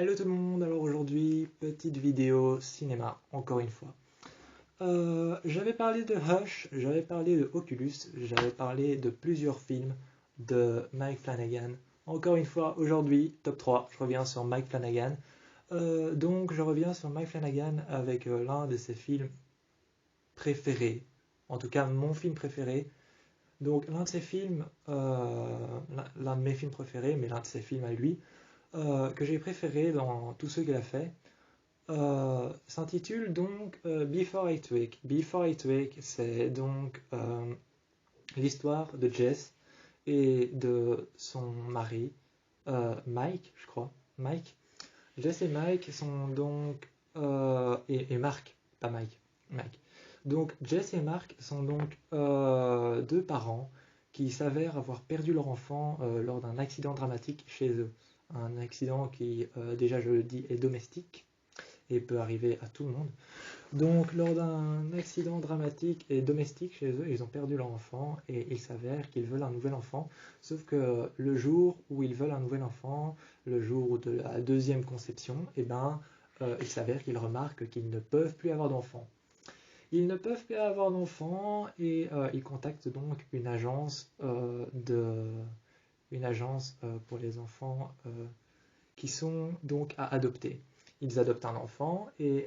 Hello tout le monde, alors aujourd'hui, petite vidéo cinéma, encore une fois. J'avais parlé de Hush, j'avais parlé de Oculus, j'avais parlé de plusieurs films de Mike Flanagan. Encore une fois, aujourd'hui, top 3, je reviens sur Mike Flanagan. Donc je reviens sur Mike Flanagan avec l'un de ses films préférés, en tout cas mon film préféré. Donc l'un de ses films, l'un de mes films préférés, mais l'un de ses films à lui, que j'ai préféré dans tous ceux qu'il a fait, s'intitule donc Before I Wake. Before I Wake, c'est donc l'histoire de Jess et de son mari, Mike, je crois. Mike. Jess et Mike sont donc. Et Mark, pas Mike. Mike. Donc Jess et Mark sont donc deux parents qui s'avèrent avoir perdu leur enfant lors d'un accident dramatique chez eux. Un accident qui, déjà je le dis, est domestique et peut arriver à tout le monde. Donc lors d'un accident dramatique et domestique chez eux, ils ont perdu leur enfant et il s'avère qu'ils veulent un nouvel enfant. Sauf que le jour où ils veulent un nouvel enfant, le jour de la deuxième conception, il s'avère qu'ils remarquent qu'ils ne peuvent plus avoir d'enfants. Ils ne peuvent plus avoir d'enfants et ils contactent donc une agence pour les enfants qui sont donc à adopter. Ils adoptent un enfant et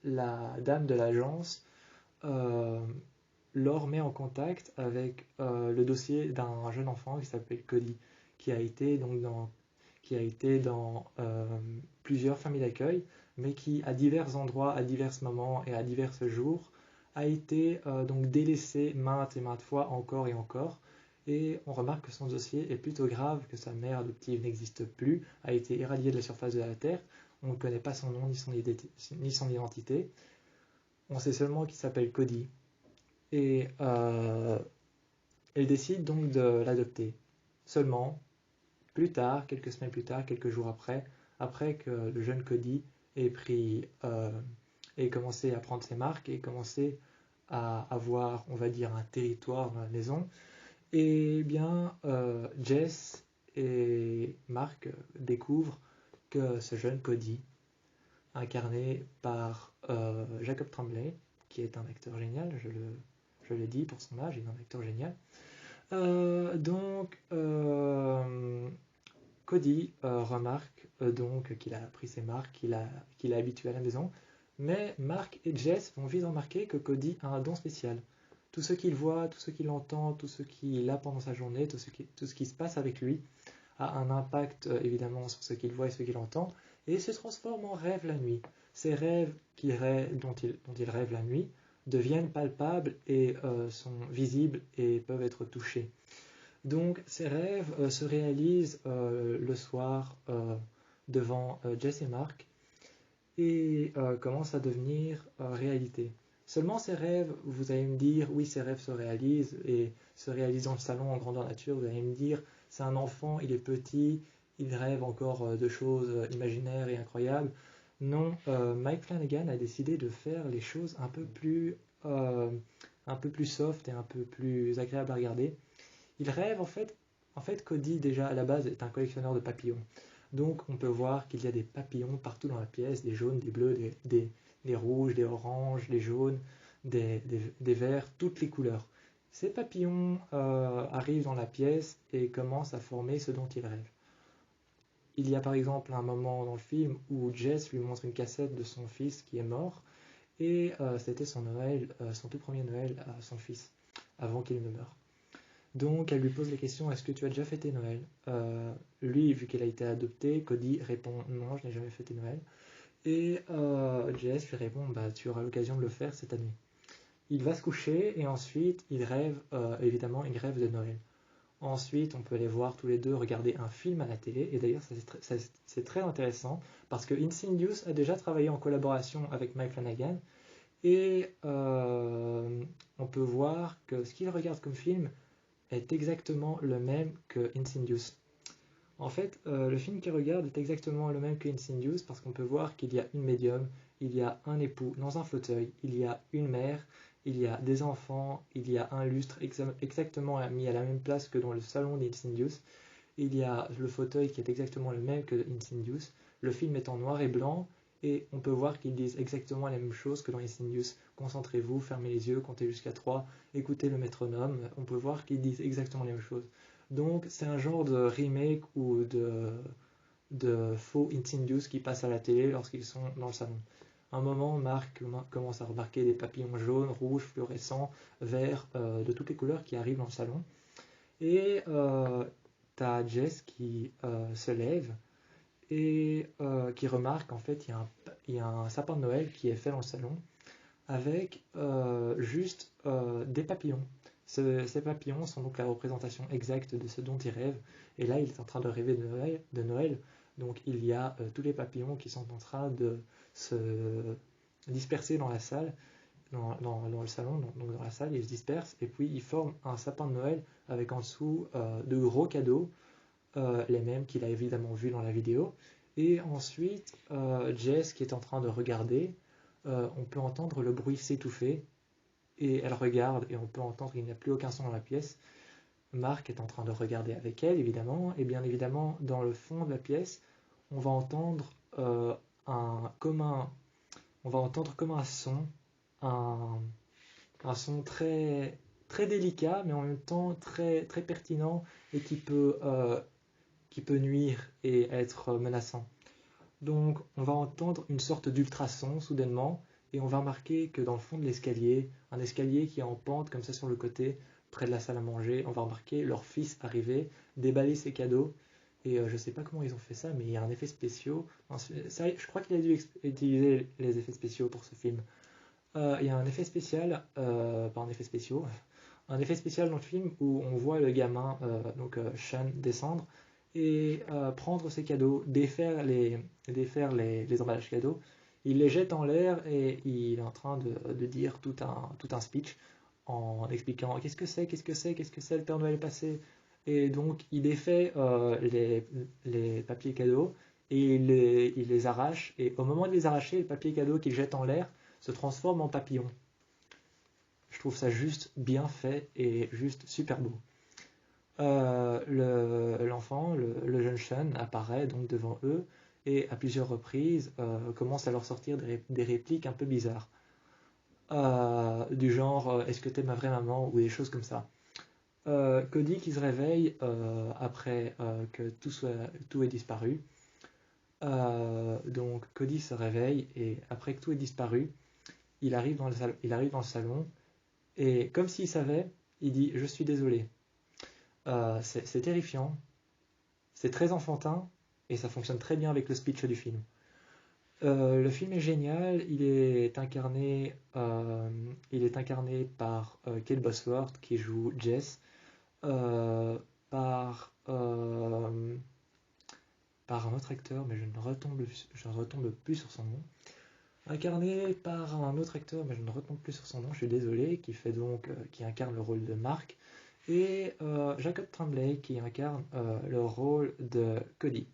la dame de l'agence leur met en contact avec le dossier d'un jeune enfant qui s'appelle Cody, qui a été dans plusieurs familles d'accueil, mais qui à divers endroits, à divers moments et à divers jours a été donc délaissé maintes et maintes fois encore et encore. Et on remarque que son dossier est plutôt grave, que sa mère adoptive n'existe plus, a été éradiée de la surface de la Terre. On ne connaît pas son nom ni son identité. On sait seulement qu'il s'appelle Cody. Et elle décide donc de l'adopter. Seulement, plus tard, quelques semaines plus tard, quelques jours après que le jeune Cody ait commencé à prendre ses marques et commencé à avoir, on va dire, un territoire dans la maison, et bien Jess et Mark découvrent que ce jeune Cody, incarné par Jacob Tremblay, qui est un acteur génial, je le dis pour son âge, il est un acteur génial. Cody remarque donc qu'il a pris ses marques, qu'il est habitué à la maison, mais Mark et Jess vont vite remarquer que Cody a un don spécial. Tout ce qu'il voit, tout ce qu'il entend, tout ce qu'il a pendant sa journée, tout ce qui se passe avec lui a un impact évidemment sur ce qu'il voit et ce qu'il entend, et se transforme en rêve la nuit. Ces rêves dont il rêve la nuit deviennent palpables et sont visibles et peuvent être touchés. Donc ces rêves se réalisent le soir devant Jess et Mark et commencent à devenir réalité. Seulement ces rêves, vous allez me dire, oui, ces rêves se réalisent et se réalisent dans le salon en grandeur nature. Vous allez me dire, c'est un enfant, il est petit, il rêve encore de choses imaginaires et incroyables. Non, Mike Flanagan a décidé de faire les choses un peu plus soft et un peu plus agréable à regarder. Il rêve en fait Cody déjà à la base est un collectionneur de papillons. Donc on peut voir qu'il y a des papillons partout dans la pièce, des jaunes, des bleus, des rouges, des oranges, des jaunes, des verts, toutes les couleurs. Ces papillons arrivent dans la pièce et commencent à former ce dont il rêve. Il y a par exemple un moment dans le film où Jess lui montre une cassette de son fils qui est mort et c'était son Noël, son tout premier Noël à son fils, avant qu'il ne meure. Donc elle lui pose la question, est-ce que tu as déjà fêté Noël? Lui, vu qu'elle a été adoptée, Cody répond non, je n'ai jamais fêté Noël. Et Jess lui répond, bah tu auras l'occasion de le faire cette année. Il va se coucher et ensuite il rêve, évidemment il rêve de Noël. Ensuite on peut les voir tous les deux regarder un film à la télé, et d'ailleurs c'est très intéressant parce que Insidious a déjà travaillé en collaboration avec Mike Flanagan, et on peut voir que ce qu'il regarde comme film est exactement le même que Insidious. En fait, le film qu'il regarde est exactement le même que Insidious parce qu'on peut voir qu'il y a une médium, il y a un époux dans un fauteuil, il y a une mère, il y a des enfants, il y a un lustre exactement mis à la même place que dans le salon d'Insidious, il y a le fauteuil qui est exactement le même que Insidious, Le film est en noir et blanc et on peut voir qu'ils disent exactement la même chose que dans Insidious. Concentrez-vous, fermez les yeux, comptez jusqu'à 3, écoutez le métronome. On peut voir qu'ils disent exactement la même chose. Donc c'est un genre de remake ou de faux Insidious qui passe à la télé lorsqu'ils sont dans le salon. À un moment, Mark commence à remarquer des papillons jaunes, rouges, fluorescents, verts, de toutes les couleurs qui arrivent dans le salon. Et t'as Jess qui se lève et qui remarque qu'en fait il y a un sapin de Noël qui est fait dans le salon avec juste des papillons. Ces papillons sont donc la représentation exacte de ce dont il rêve. Et là, il est en train de rêver de Noël. Donc il y a tous les papillons qui sont en train de se disperser dans la salle, dans le salon, donc dans la salle, ils se dispersent et puis ils forment un sapin de Noël avec en dessous de gros cadeaux, les mêmes qu'il a évidemment vus dans la vidéo. Et ensuite, Jess qui est en train de regarder, on peut entendre le bruit s'étouffer et elle regarde et on peut entendre qu'il n'y a plus aucun son dans la pièce. Mark est en train de regarder avec elle évidemment et bien évidemment dans le fond de la pièce, on va entendre comme un son, un son très, très délicat, mais en même temps très, très pertinent et qui peut nuire et être menaçant. Donc on va entendre une sorte d'ultrason soudainement, et on va remarquer que dans le fond de l'escalier, un escalier qui est en pente comme ça sur le côté, près de la salle à manger, on va remarquer leur fils arriver, déballer ses cadeaux, et je ne sais pas comment ils ont fait ça, mais il y a un effet spécial. Je crois qu'il a dû utiliser les effets spéciaux pour ce film. Il y a un effet spécial, pas un effet spécial, un effet spécial dans le film où on voit le gamin, Sean, descendre et prendre ses cadeaux, défaire les emballages cadeaux. Il les jette en l'air et il est en train de dire tout un speech en expliquant qu'est-ce que c'est, le Père Noël est passé. Et donc il défait les papiers cadeaux et il les arrache. Et au moment de les arracher, le papier cadeau qu'il jette en l'air se transforme en papillon. Je trouve ça juste bien fait et juste super beau. L'enfant, le jeune Sean, apparaît donc devant eux et à plusieurs reprises commence à leur sortir des répliques un peu bizarres. Du genre est-ce que t'es ma vraie maman ou des choses comme ça. Cody qui se réveille après que tout ait disparu. Donc Cody se réveille et après que tout ait disparu, il arrive dans le salon et comme s'il savait, il dit je suis désolé. C'est terrifiant, c'est très enfantin et ça fonctionne très bien avec le speech du film. Le film est génial, il est incarné par Kate Bosworth qui joue Jess, par un autre acteur, mais je ne retombe plus sur son nom. Incarné par un autre acteur, mais je ne retombe plus sur son nom, je suis désolé, qui incarne le rôle de Mark, et Jacob Tremblay qui incarne le rôle de Cody.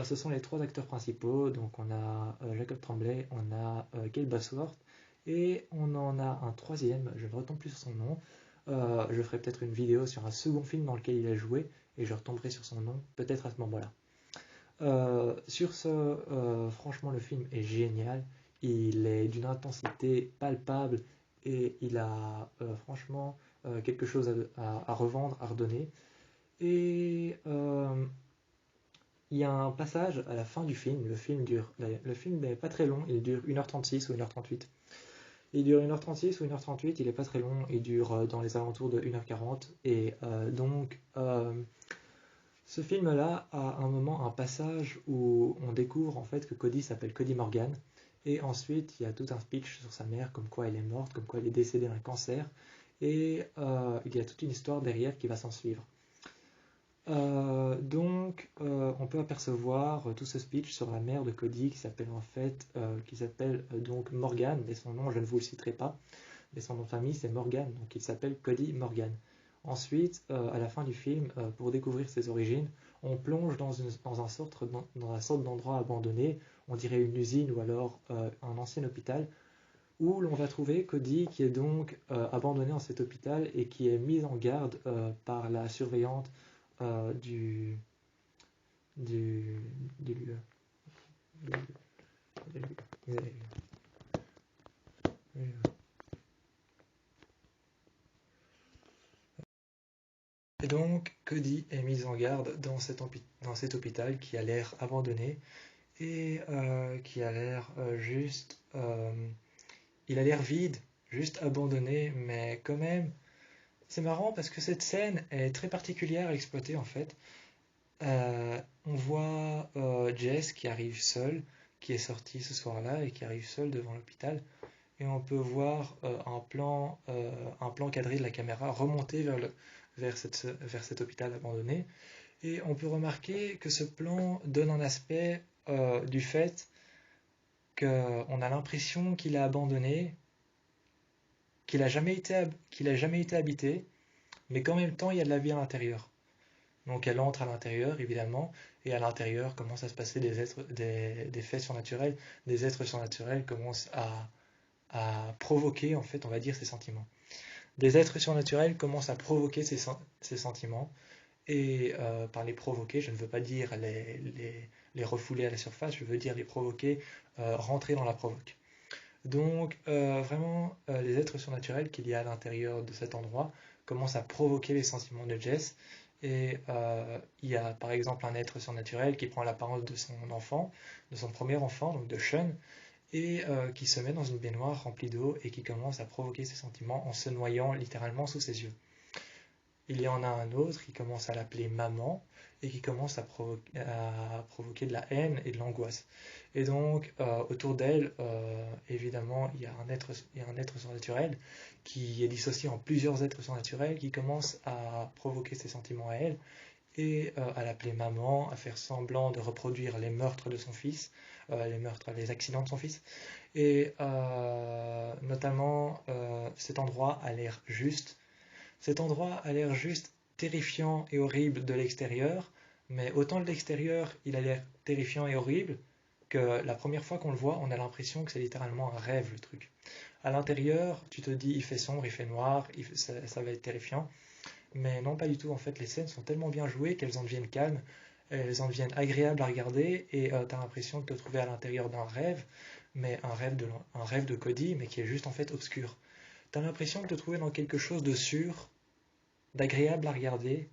Ce sont les trois acteurs principaux, donc on a Jacob Tremblay, on a Kate Bosworth, et on en a un troisième, je ne retombe plus sur son nom. Je ferai peut-être une vidéo sur un second film dans lequel il a joué, et je retomberai sur son nom, peut-être à ce moment-là. Franchement, le film est génial. Il est d'une intensité palpable et il a franchement quelque chose à revendre, à redonner. Et il y a un passage à la fin du film. Le film n'est pas très long, il dure 1h36 ou 1h38. Il dure 1h36 ou 1h38, il n'est pas très long, il dure dans les alentours de 1h40. Et ce film-là a un passage où on découvre en fait que Cody s'appelle Cody Morgan. Et ensuite, il y a tout un speech sur sa mère, comme quoi elle est morte, comme quoi elle est décédée d'un cancer. Et il y a toute une histoire derrière qui va s'en suivre. On peut apercevoir tout ce speech sur la mère de Cody qui s'appelle donc Morgan, mais son nom je ne vous le citerai pas, mais son nom de famille c'est Morgan, donc il s'appelle Cody Morgan. Ensuite, à la fin du film, pour découvrir ses origines, on plonge dans une sorte d'endroit abandonné, on dirait une usine ou alors un ancien hôpital, où l'on va trouver Cody qui est donc abandonné dans cet hôpital et qui est mis en garde par la surveillante du lieu. Et donc, Cody est mis en garde dans cet hôpital qui a l'air abandonné et qui a l'air il a l'air vide, juste abandonné, mais quand même, c'est marrant parce que cette scène est très particulière à exploiter en fait. On voit Jess qui arrive seule, qui est sortie ce soir-là et qui arrive seule devant l'hôpital. Et on peut voir un plan cadré de la caméra remonter vers cet hôpital abandonné. Et on peut remarquer que ce plan donne un aspect du fait qu'on a l'impression qu'il est abandonné, qu'il a jamais été habité, mais qu'en même temps il y a de la vie à l'intérieur. Donc elle entre à l'intérieur, évidemment, et à l'intérieur commencent à se passer des faits surnaturels, des êtres surnaturels commencent à provoquer, en fait, on va dire, ces sentiments. Des êtres surnaturels commencent à provoquer ces sentiments, et par les provoquer, je ne veux pas dire les refouler à la surface, je veux dire les provoquer, rentrer dans la provoque. Donc, vraiment, les êtres surnaturels qu'il y a à l'intérieur de cet endroit commencent à provoquer les sentiments de Jess. Et il y a par exemple un être surnaturel qui prend l'apparence de son enfant, de son premier enfant, donc de Sean, et qui se met dans une baignoire remplie d'eau et qui commence à provoquer ses sentiments en se noyant littéralement sous ses yeux. Il y en a un autre qui commence à l'appeler maman et qui commence à provoquer de la haine et de l'angoisse. Et donc, autour d'elle, évidemment, il y a un être surnaturel qui est dissocié en plusieurs êtres surnaturels qui commencent à provoquer ses sentiments à elle et à l'appeler maman, à faire semblant de reproduire les meurtres de son fils, les accidents de son fils. Et notamment, cet endroit a l'air juste. Cet endroit a l'air juste terrifiant et horrible de l'extérieur, mais autant de l'extérieur, il a l'air terrifiant et horrible, que la première fois qu'on le voit, on a l'impression que c'est littéralement un rêve, le truc. À l'intérieur, tu te dis, il fait sombre, il fait noir, ça va être terrifiant. Mais non, pas du tout. En fait, les scènes sont tellement bien jouées qu'elles en deviennent calmes, elles en deviennent agréables à regarder, et tu as l'impression de te trouver à l'intérieur d'un rêve, mais un rêve de Cody, mais qui est juste en fait obscur. Tu as l'impression de te trouver dans quelque chose de sûr, d'agréable à regarder,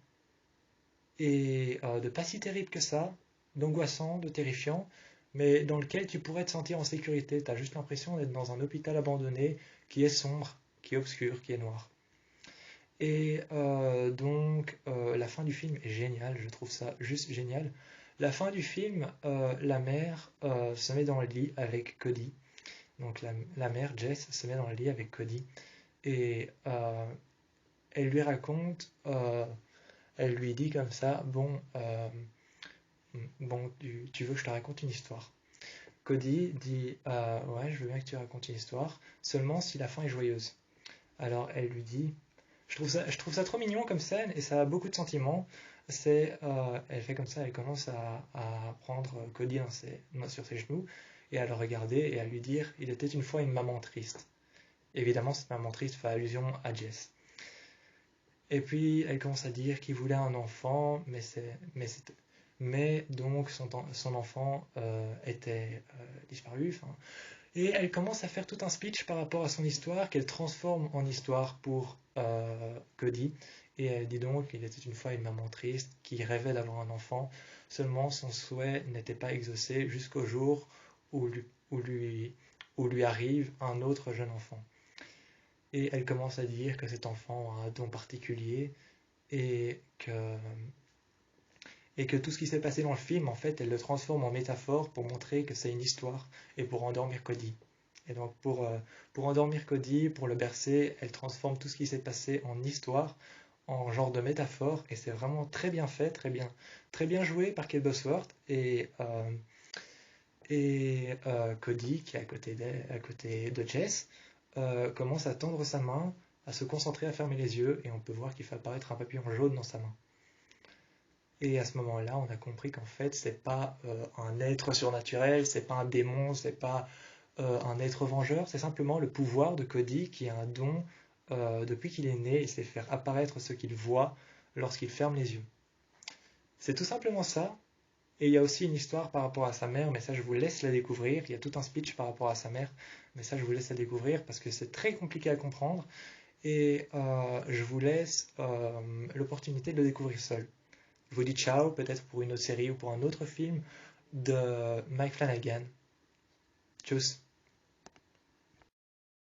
et de pas si terrible que ça, d'angoissant, de terrifiant, mais dans lequel tu pourrais te sentir en sécurité. Tu as juste l'impression d'être dans un hôpital abandonné qui est sombre, qui est obscur, qui est noir. Et donc, la fin du film est géniale, je trouve ça juste génial. La fin du film, la mère se met dans le lit avec Cody. Donc, la mère, Jess, se met dans le lit avec Cody. Et elle lui raconte, elle lui dit comme ça, bon, tu veux que je te raconte une histoire. Cody dit, ouais, je veux bien que tu racontes une histoire, seulement si la fin est joyeuse. Alors elle lui dit, je trouve ça trop mignon comme scène et ça a beaucoup de sentiments. Elle fait comme ça, elle commence à prendre Cody sur ses genoux et à le regarder et à lui dire, il était une fois une maman triste. Évidemment, cette maman triste fait allusion à Jess. Et puis elle commence à dire qu'il voulait un enfant, mais donc son enfant était disparu. Et elle commence à faire tout un speech par rapport à son histoire qu'elle transforme en histoire pour Cody. Et elle dit donc qu'il était une fois une maman triste qui rêvait d'avoir un enfant, seulement son souhait n'était pas exaucé jusqu'au jour où lui arrive un autre jeune enfant. Et elle commence à dire que cet enfant a un don particulier et que tout ce qui s'est passé dans le film, en fait, elle le transforme en métaphore pour montrer que c'est une histoire et pour endormir Cody. Et donc pour endormir Cody, pour le bercer, elle transforme tout ce qui s'est passé en histoire, en genre de métaphore, et c'est vraiment très bien fait, très bien joué par Kate Bosworth, et Cody, qui est à côté de Jess, commence à tendre sa main, à se concentrer à fermer les yeux, et on peut voir qu'il fait apparaître un papillon jaune dans sa main. Et à ce moment-là, on a compris qu'en fait, c'est pas un être surnaturel, c'est pas un démon, c'est pas un être vengeur, c'est simplement le pouvoir de Cody qui a un don depuis qu'il est né, il sait faire apparaître ce qu'il voit lorsqu'il ferme les yeux. C'est tout simplement ça, Et il y a aussi une histoire par rapport à sa mère, mais ça je vous laisse la découvrir. Il y a tout un speech par rapport à sa mère, mais ça je vous laisse la découvrir parce que c'est très compliqué à comprendre. Et je vous laisse l'opportunité de le découvrir seul. Je vous dis ciao, peut-être pour une autre série ou pour un autre film de Mike Flanagan. Tchuss.